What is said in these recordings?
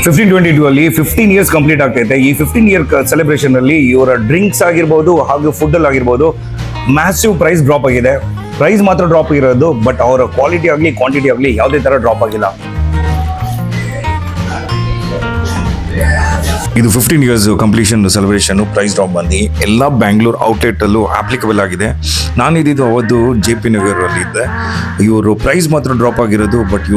1522 ಅಲ್ಲಿ 15 years complete ಆಗ್ತೈತೆ. ಈ 15 ಇಯರ್ ಸೆಲೆಬ್ರೇಷನ್ ಅಲ್ಲಿ ಇವರ ಡ್ರಿಂಕ್ಸ್ ಆಗಿರ್ಬೋದು ಹಾಗೂ ಫುಡ್ ಅಲ್ಲಿ ಆಗಿರ್ಬೋದು ಮ್ಯಾಸಿವ್ ಪ್ರೈಸ್ ಡ್ರಾಪ್ ಆಗಿದೆ. ಪ್ರೈಸ್ ಮಾತ್ರ ಡ್ರಾಪ್ ಆಗಿರೋದು, ಬಟ್ ಅವರ ಕ್ವಾಲಿಟಿ ಆಗಲಿ ಕ್ವಾಂಟಿಟಿ ಆಗಲಿ ಯಾವುದೇ ತರ ಡ್ರಾಪ್ ಆಗಿಲ್ಲ. ಇದು 15 years completion celebration price drop ಬಂದು ಎಲ್ಲ ಬ್ಯಾಂಗ್ಳೂರ್ ಔಟ್ಲೆಟ್ ಅಲ್ಲೂ ಅಪ್ಲಿಕಬಲ್ ಆಗಿದೆ. ನಾನು ಇದ್ದಿದ್ದು ಅವತ್ತು JP ನಗರ್ ಅಲ್ಲಿ ಇದ್ದೆ. ಇವರು ಪ್ರೈಸ್ ಮಾತ್ರ ಡ್ರಾಪ್ ಆಗಿರೋದು, ಬಟ್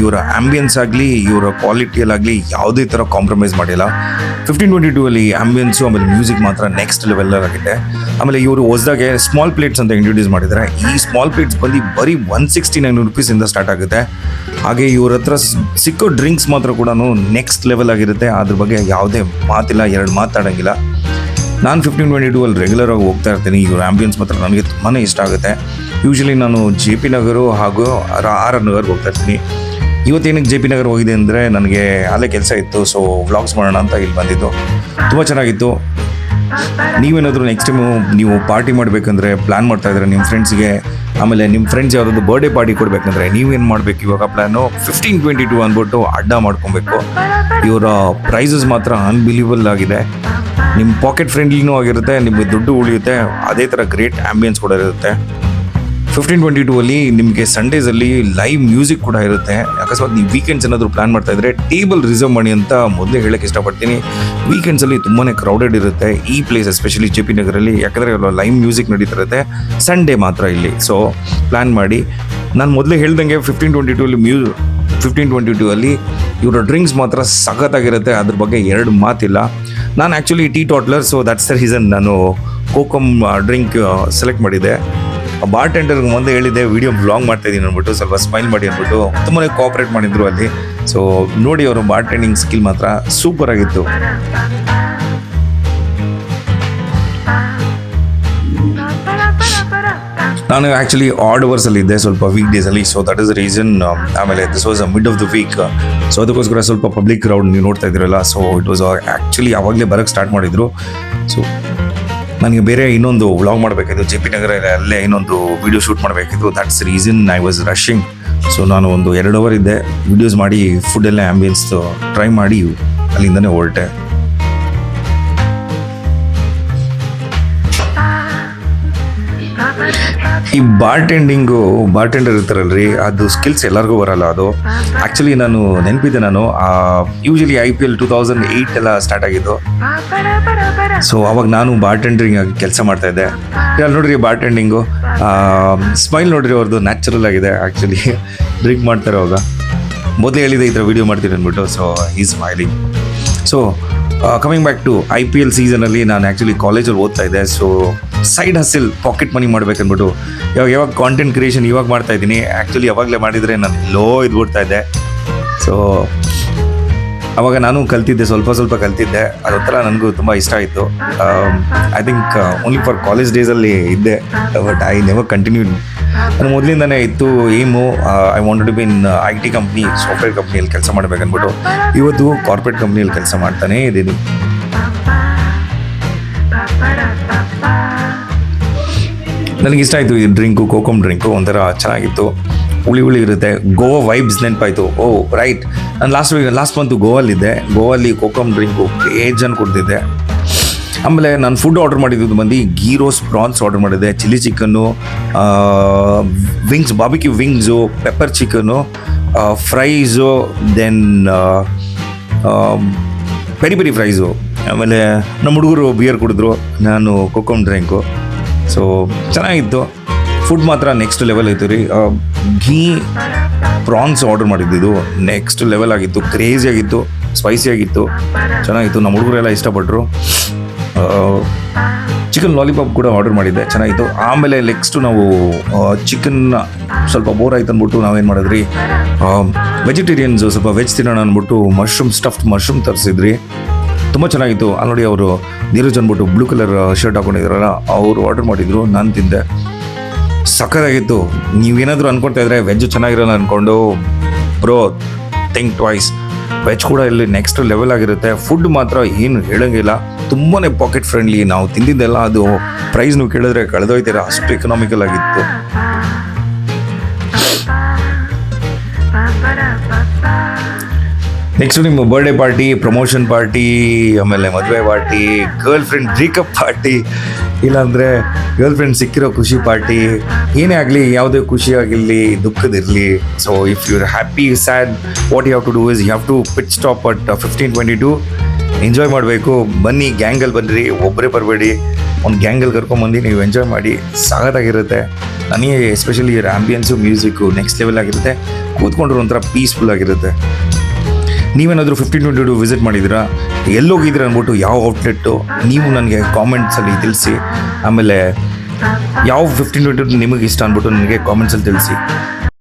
ಇವರ ಆಂಬಿಯನ್ಸ್ ಆಗಲಿ ಇವರ ಕ್ವಾಲಿಟಿಯಲ್ಲಾಗಲಿ ಯಾವುದೇ ಥರ ಕಾಂಪ್ರಮೈಸ್ ಮಾಡಿಲ್ಲ. 1522 ಅಲ್ಲಿ ಆಂಬಿಯನ್ಸು ಆಮೇಲೆ ಮ್ಯೂಸಿಕ್ ಮಾತ್ರ ನೆಕ್ಸ್ಟ್ ಲೆವೆಲ್ ಆಗಿದೆ. ಆಮೇಲೆ ಇವರು ಹೊಸದಾಗೆ ಸ್ಮಾಲ್ ಪ್ಲೇಟ್ಸ್ ಅಂತ ಇಂಟ್ರೊಡ್ಯೂಸ್ ಮಾಡಿದ್ದಾರೆ. ಈ ಸ್ಮಾಲ್ ಪ್ಲೇಟ್ಸ್ ಬಂದು ಬರೀ 169 ರೂಪೀಸಿಂದ ಸ್ಟಾರ್ಟ್ ಆಗುತ್ತೆ. ಹಾಗೆ ಇವ್ರ ಹತ್ರ ಸಿಕ್ಕೋ ಡ್ರಿಂಕ್ಸ್ ಮಾತ್ರ ಕೂಡ ನೆಕ್ಸ್ಟ್ ಲೆವೆಲ್ ಆಗಿರುತ್ತೆ. ಅದ್ರ ಬಗ್ಗೆ ಯಾವುದೇ ಮಾತಿಲ್ಲ, ಎರಡು ಮಾತಾಡೋಂಗಿಲ್ಲ. ನಾನು 1522 ಅಲ್ಲಿ ರೆಗ್ಯುಲರ್ ಆಗಿ ಹೋಗ್ತಾ ಇರ್ತೀನಿ. ಇವ್ರ ಆಂಬಿಯನ್ಸ್ ಮಾತ್ರ ನನಗೆ ತುಂಬಾ ಇಷ್ಟ ಆಗುತ್ತೆ. ಯೂಶ್ವಲಿ ನಾನು JP ನಗರು ಹಾಗೂ RR ನಗರ್ಗೆ ಹೋಗ್ತಾ ಇರ್ತೀನಿ. ಇವತ್ತೇನಕ್ಕೆ JP ನಗರ್ ಹೋಗಿದೆ ಅಂದರೆ ನನಗೆ ಅಲ್ಲೇ ಕೆಲಸ ಇತ್ತು, ಸೊ ವ್ಲಾಗ್ಸ್ ಮಾಡೋಣ ಅಂತ ಇಲ್ಲಿ ಬಂದಿದ್ದು. ತುಂಬ ಚೆನ್ನಾಗಿತ್ತು. ನೀವೇನಾದರೂ ನೆಕ್ಸ್ಟ್ ಟೈಮು ನೀವು ಪಾರ್ಟಿ ಮಾಡಬೇಕಂದ್ರೆ ಪ್ಲ್ಯಾನ್ ಮಾಡ್ತಾ ಇದ್ದಾರೆ ನಿಮ್ಮ ಫ್ರೆಂಡ್ಸ್ಗೆ, ಆಮೇಲೆ ನಿಮ್ಮ ಫ್ರೆಂಡ್ಸ್ ಯಾವುದಾದ್ರು ಬರ್ಡೇ ಪಾರ್ಟಿ ಕೊಡಬೇಕಂದ್ರೆ ನೀವೇನು ಮಾಡಬೇಕು ಇವಾಗ ಪ್ಲ್ಯಾನು 1522 ಅಂದ್ಬಿಟ್ಟು ಅಡ್ಡ ಮಾಡ್ಕೊಬೇಕು. ಇವರ ಪ್ರೈಸಸ್ ಮಾತ್ರ ಅನ್ಬಿಲೀವಬಲ್ ಆಗಿದೆ. ನಿಮ್ಮ ಪಾಕೆಟ್ ಫ್ರೆಂಡ್ಲಿನೂ ಆಗಿರುತ್ತೆ, ನಿಮಗೆ ದುಡ್ಡು ಉಳಿಯುತ್ತೆ, ಅದೇ ಥರ ಗ್ರೇಟ್ ಆ್ಯಂಬಿಯನ್ಸ್ ಕೂಡ ಇರುತ್ತೆ. 1522 ಅಲ್ಲಿ ನಿಮಗೆ ಸಂಡೇಸಲ್ಲಿ ಲೈವ್ ಮ್ಯೂಸಿಕ್ ಕೂಡ ಇರುತ್ತೆ. ಅಕಸ್ಮಾತ್ ನೀವು ವೀಕೆಂಡ್ಸ್ ಏನಾದರೂ ಪ್ಲ್ಯಾನ್ ಮಾಡ್ತಾ ಇದ್ದರೆ ಟೇಬಲ್ ರಿಸರ್ವ್ ಮಾಡಿ ಅಂತ ಮೊದಲೇ ಹೇಳೋಕ್ಕೆ ಇಷ್ಟಪಡ್ತೀನಿ. ವೀಕೆಂಡ್ಸಲ್ಲಿ ತುಂಬಾ ಕ್ರೌಡೆಡ್ ಇರುತ್ತೆ ಈ ಪ್ಲೇಸ್, ಎಸ್ಪೆಷಲಿ JP ನಗರಲ್ಲಿ, ಯಾಕಂದರೆ ಲೈವ್ ಮ್ಯೂಸಿಕ್ ನಡೀತಿರುತ್ತೆ ಸಂಡೇ ಮಾತ್ರ ಇಲ್ಲಿ. ಸೊ ಪ್ಲ್ಯಾನ್ ಮಾಡಿ. ನಾನು ಮೊದಲೇ ಹೇಳ್ದಂಗೆ 1522 ಅಲ್ಲಿ ಇವರ ಡ್ರಿಂಕ್ಸ್ ಮಾತ್ರ ಸಖತ್ತಾಗಿರುತ್ತೆ, ಅದ್ರ ಬಗ್ಗೆ ಎರಡು ಮಾತಿಲ್ಲ. ನಾನು actually teetotaller, so that's the reason ನಾನು ಕೋಕಮ್ ಡ್ರಿಂಕ್ ಸೆಲೆಕ್ಟ್ ಮಾಡಿದ್ದೆ. ಬಾರ್ ಟೆಂಡರ್ಗೆ ಮುಂದೆ ಹೇಳಿದ್ದೆ ವಿಡಿಯೋ ಬ್ಲಾಗ್ ಮಾಡ್ತಾಯಿದ್ದೀನಿ ಅಂದ್ಬಿಟ್ಟು, ಸ್ವಲ್ಪ ಸ್ಮೈಲ್ ಮಾಡಿ ಅಂದ್ಬಿಟ್ಟು ತುಂಬಾ ಕೋಆಪ್ರೇಟ್ ಮಾಡಿದ್ರು ಅಲ್ಲಿ. ಸೊ ನೋಡಿ, ಅವರು ಬಾರ್ ಟೆಂಡಿಂಗ್ ಸ್ಕಿಲ್ ಮಾತ್ರ ಸೂಪರ್ ಆಗಿತ್ತು. ನಾನು ಆ್ಯಕ್ಚುಲಿ ಆಡ್ ಅವರ್ಸಲ್ಲಿ ಇದ್ದೆ, ಸ್ವಲ್ಪ ವೀಕ್ ಡೇಸಲ್ಲಿ, so that is the reason. ಆಮೇಲೆ this was a mid of the week, so ಅದಕ್ಕೋಸ್ಕರ ಸ್ವಲ್ಪ ಪಬ್ಲಿಕ್ ಕ್ರೌಡ್ ನೀವು ನೋಡ್ತಾ ಇದ್ದೀರಲ್ಲ, ಸೊ ಇಟ್ ವಾಸ್ ಆ್ಯಕ್ಚುಲಿ ಆವಾಗಲೇ ಬರೋಕ್ಕೆ ಸ್ಟಾರ್ಟ್ ಮಾಡಿದರು. ಸೊ ನನಗೆ ಬೇರೆ ಇನ್ನೊಂದು ವ್ಲಾಗ್ ಮಾಡಬೇಕಿತ್ತು JP ನಗರಲ್ಲಿ, ಅಲ್ಲೇ ಇನ್ನೊಂದು ವೀಡಿಯೋ ಶೂಟ್ ಮಾಡಬೇಕಿತ್ತು. That's reason I was rushing. So ನಾನು ಒಂದು 2 ಅವರ್ ಇದ್ದೆ, ವೀಡಿಯೋಸ್ ಮಾಡಿ ಫುಡ್ಡೆಲ್ಲ ಆ್ಯಂಬಿಯನ್ಸ್ ಟ್ರೈ ಮಾಡಿ ಅಲ್ಲಿಂದನೇ ಹೊರಟೆ. ಈ ಬಾರ್ ಟೆಂಡರ್ ಇರ್ತಾರಲ್ರಿ, ಅದು ಸ್ಕಿಲ್ಸ್ ಎಲ್ಲರಿಗೂ ಬರಲ್ಲ. ಅದು ಆ್ಯಕ್ಚುಲಿ ನಾನು ನೆನಪಿದ್ದೆ, ನಾನು ಯೂಶಲಿ IPL 2008 ಎಲ್ಲ ಸ್ಟಾರ್ಟ್ ಆಗಿದ್ದು. ಸೊ ಅವಾಗ ನಾನು ಬಾರ್ ಟೆಂಡರಿಂಗ್ ಆಗಿ ಕೆಲಸ ಮಾಡ್ತಾ ಇದ್ದೆ. ಅಲ್ಲಿ ನೋಡ್ರಿ ಬಾರ್ ಟೆಂಡಿಂಗು ಸ್ಮೈಲ್ ನೋಡ್ರಿ, ಅವ್ರದ್ದು ನ್ಯಾಚುರಲ್ ಆಗಿದೆ. ಆ್ಯಕ್ಚುಲಿ ಡ್ರಿಂಕ್ ಮಾಡ್ತಾರೆ ಅವಾಗ. ಮೊದಲೇ ಹೇಳಿದೆ ಈ ಥರ ವೀಡಿಯೋ ಮಾಡ್ತೀನಿ ಅಂದ್ಬಿಟ್ಟು, so is smiling. So coming back to IPL ಸೀಸನಲ್ಲಿ ನಾನು ಆ್ಯಕ್ಚುಲಿ ಕಾಲೇಜಲ್ಲಿ ಓದ್ತಾ ಇದ್ದೆ. So side hustle pocket money ಮಾಡ್ಬೇಕಂದ್ಬಿಟ್ಟು ಯಾವಾಗ ಕಾಂಟೆಂಟ್ ಕ್ರಿಯೇಷನ್ ಇವಾಗ ಮಾಡ್ತಾಯಿದ್ದೀನಿ. ಆ್ಯಕ್ಚುಲಿ ಯಾವಾಗಲೇ ಮಾಡಿದರೆ ನಾನು ಲೋ ಇದ್ಬಿಡ್ತಾ ಇದ್ದೆ. ಸೊ ಅವಾಗ ನಾನು ಕಲ್ತಿದ್ದೆ, ಸ್ವಲ್ಪ ಕಲ್ತಿದ್ದೆ. ಅದೊಂಥರ ನನಗೂ ತುಂಬ ಇಷ್ಟ ಆಯಿತು. I think only for college ಡೇಸಲ್ಲಿ ಇದ್ದೆ, ಬಟ್ ಐ ನೆವರ್ ಕಂಟಿನ್ಯೂ. ನಾನು ಮೊದಲಿಂದನೇ ಇತ್ತು ಏಮು, I wanted to be in IT company, software ಕಂಪ್ನಿಯಲ್ಲಿ ಕೆಲಸ ಮಾಡಬೇಕಂದ್ಬಿಟ್ಟು. ಇವತ್ತು ಕಾರ್ಪೊರೇಟ್ ಕಂಪ್ನಿಯಲ್ಲಿ ಕೆಲಸ ಮಾಡ್ತಾನೇ ಇದ್ದೀನಿ. ನನಗಿಷ್ಟ ಆಯಿತು ಈ ಡ್ರಿಂಕು, ಕೋಕಮ್ ಡ್ರಿಂಕು ಒಂಥರ ಚೆನ್ನಾಗಿತ್ತು, ಹುಳಿ ಇರುತ್ತೆ. ಗೋವಾ ವೈಬ್ಸ್ ನೆನಪಾಯಿತು. ಓ ರೈಟ್, ನಾನು ಲಾಸ್ಟ್ ಮಂತು ಗೋವಲ್ಲಿದ್ದೆ. ಗೋವಲ್ಲಿ ಕೋಕಮ್ ಡ್ರಿಂಕು ಜನ ಕೊಡ್ತಿದ್ದೆ. ಆಮೇಲೆ ನಾನು ಫುಡ್ ಆರ್ಡರ್ ಮಾಡಿದ್ದು ಬಂದು ಗೀ ರೋಸ್ಟ್ ಪ್ರಾನ್ಸ್ ಆರ್ಡರ್ ಮಾಡಿದ್ದೆ, chilli chicken, wings, barbecue wings, pepper chicken, fries, then peri fries. ಆಮೇಲೆ ನಮ್ಮ ಹುಡುಗರು ಬಿಯರ್ ಕುಡಿದ್ರು, ನಾನು ಕೋಕಮ್ ಡ್ರಿಂಕು. ಸೊ ಚೆನ್ನಾಗಿತ್ತು. ಫುಡ್ ಮಾತ್ರ ನೆಕ್ಸ್ಟ್ ಲೆವೆಲ್ ಇತ್ತು ರೀ. ಘೀ ಪ್ರಾನ್ಸ್ ಆರ್ಡರ್ ಮಾಡಿದ್ದು ನೆಕ್ಸ್ಟ್ ಲೆವೆಲ್ ಆಗಿತ್ತು, ಕ್ರೇಜಿ ಆಗಿತ್ತು, ಸ್ಪೈಸಿ ಆಗಿತ್ತು, ಚೆನ್ನಾಗಿತ್ತು. ನಮ್ಮ ಹುಡುಗರೆಲ್ಲ ಇಷ್ಟಪಟ್ಟರು. ಚಿಕನ್ ಲಾಲಿಪಾಪ್ ಕೂಡ ಆರ್ಡರ್ ಮಾಡಿದ್ದೆ, ಚೆನ್ನಾಗಿತ್ತು. ಆಮೇಲೆ ನೆಕ್ಸ್ಟು ನಾವು ಚಿಕನ್ ಸ್ವಲ್ಪ ಬೋರ್ ಆಯ್ತು ಅಂದ್ಬಿಟ್ಟು ನಾವೇನು ಮಾಡಿದ್ರಿ, ವೆಜಿಟೇರಿಯನ್ಸು ಸ್ವಲ್ಪ ವೆಜ್ ತಿನ್ನೋಣ ಅಂದ್ಬಿಟ್ಟು ಸ್ಟಫ್ಡ್ ಮಶ್ರೂಮ್ ತರಿಸಿದ್ರಿ. ತುಂಬ ಚೆನ್ನಾಗಿತ್ತು. ಅಲ್ಲಿ ನೋಡಿ, ಅವರು ನೀರಜ್ ಅಂದ್ಬಿಟ್ಟು ಬ್ಲೂ ಕಲರ್ ಶರ್ಟ್ ಹಾಕೊಂಡಿದ್ರಲ್ಲ, ಅವರು ಆರ್ಡರ್ ಮಾಡಿದ್ರು, ನಾನು ತಿಂದೆ. ಸಖತ್ತಾಗಿತ್ತು. ನೀವೇನಾದರೂ ಅಂದ್ಕೊಳ್ತಾ ಇದ್ರೆ ವೆಜ್ ಚೆನ್ನಾಗಿರೋಲ್ಲ ಅಂದ್ಕೊಂಡು, ಬ್ರೋ ಥಿಂಕ್ ಟ್ವೈಸ್. ವೆಜ್ ಕೂಡ ಇಲ್ಲಿ ನೆಕ್ಸ್ಟ್ ಲೆವೆಲ್ ಆಗಿರುತ್ತೆ. ಫುಡ್ ಮಾತ್ರ ಏನು ಹೇಳೋಂಗಿಲ್ಲ, ತುಂಬಾ ಪಾಕೆಟ್ ಫ್ರೆಂಡ್ಲಿ. ನಾವು ತಿಂದಿದ್ದೆಲ್ಲ ಅದು ಪ್ರೈಸ್ ನೀವು ಕೇಳಿದ್ರೆ ಕಳೆದೋಯ್ತೀರ, ಅಷ್ಟು ಎಕನಾಮಿಕಲ್ ಆಗಿತ್ತು. ನೆಕ್ಸ್ಟು ನಿಮ್ಮ ಬರ್ಡೇ ಪಾರ್ಟಿ, ಪ್ರಮೋಷನ್ ಪಾರ್ಟಿ, ಆಮೇಲೆ ಮದುವೆ party, girl friend breakup party, ಇಲ್ಲಾಂದರೆ ಗರ್ಲ್ ಫ್ರೆಂಡ್ ಸಿಕ್ಕಿರೋ ಖುಷಿ ಪಾರ್ಟಿ, ಏನೇ ಆಗಲಿ, ಯಾವುದೇ ಖುಷಿ ಆಗಿರಲಿ, ದುಃಖದಿರಲಿ. So if you are happy, sad, what you have to do is you have to pit stop at 15:22. Enjoy ಮಾಡಬೇಕು. ಬನ್ನಿ, ಗ್ಯಾಂಗಲ್ಲಿ ಬನ್ನಿರಿ, ಒಬ್ಬರೇ ಬರಬೇಡಿ. ಒಂದು ಗ್ಯಾಂಗಲ್ಲಿ ಕರ್ಕೊಂಬಂದು ನೀವು ಎಂಜಾಯ್ ಮಾಡಿ, ಸಾಗತ್ತಾಗಿರುತ್ತೆ. ನನಗೆ ಎಸ್ಪೆಷಲಿ ಇವ್ರ ಆ್ಯಂಬಿಯನ್ಸು, ಮ್ಯೂಸಿಕ್ಕು ನೆಕ್ಸ್ಟ್ ಲೆವೆಲ್ ಆಗಿರುತ್ತೆ. ಕೂತ್ಕೊಂಡ್ರೆ ಒಂಥರ ಪೀಸ್ಫುಲ್ ಆಗಿರುತ್ತೆ. ನೀವೇನಾದರೂ 15:22 ವಿಸಿಟ್ ಮಾಡಿದ್ದೀರಾ, ಎಲ್ಲೋಗಿದ್ದೀರಾ ಅಂದ್ಬಿಟ್ಟು ಯಾವ ಔಟ್ಲೆಟ್ಟು ನೀವು ನನಗೆ ಕಾಮೆಂಟ್ಸಲ್ಲಿ ತಿಳಿಸಿ. ಆಮೇಲೆ ಯಾವ 15:22 ನಿಮಗೆ ಇಷ್ಟ ಅಂದ್ಬಿಟ್ಟು ನನಗೆ ಕಾಮೆಂಟ್ಸಲ್ಲಿ ತಿಳಿಸಿ.